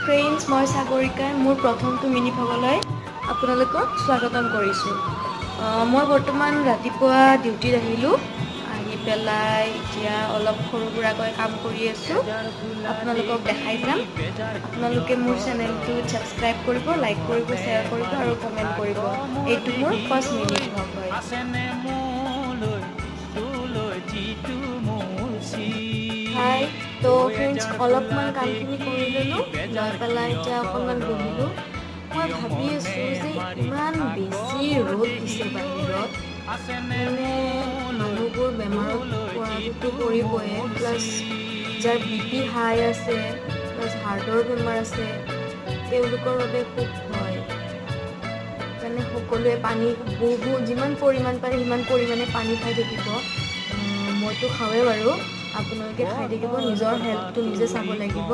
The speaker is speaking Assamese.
ফ্ৰেণ্ডছ, মই সাগৰিকাই মোৰ প্ৰথমটো মিনি ভ্লগলৈ আপোনালোকক স্বাগতম কৰিছোঁ। মই বৰ্তমান ৰাতিপুৱা ডিউটিত আহিলোঁ। আহি পেলাই এতিয়া অলপ সৰু সুৰাকৈ কাম কৰি আছোঁ। আপোনালোকক দেখাই যাম। আপোনালোকে মোৰ চেনেলটো ছাবস্ক্ৰাইব কৰিব, লাইক কৰিব, শ্বেয়াৰ কৰিব আৰু কমেণ্ট কৰিব। এইটো মোৰ ফাৰ্ষ্ট মিনি ভ্লগ হয়। হাই, তো ফ্ৰেণ্ডছ, অলপমান কামখিনি কৰি ল'লোঁ, লৈ পেলাই এতিয়া অকণমান বহিলোঁ। মই ভাবি আছোঁ যে ইমান বেছি ৰ'দ দিছে বাহিৰত, মানে মানুহবোৰ বেমাৰত পৰাটোতো পৰিবই, প্লাছ যাৰ BP হাই আছে, প্লাছ হাৰ্টৰ বেমাৰ আছে, তেওঁলোকৰ বাবে খুব ভয়। মানে সকলোৱে পানী যিমান পৰিমাণ পাৰে সিমান পৰিমাণে পানী খাই থাকিব। মইতো খাওঁৱেই বাৰু, আপোনালোকে খাই থাকিব, নিজৰ হেল্থটো নিজে চাব লাগিব।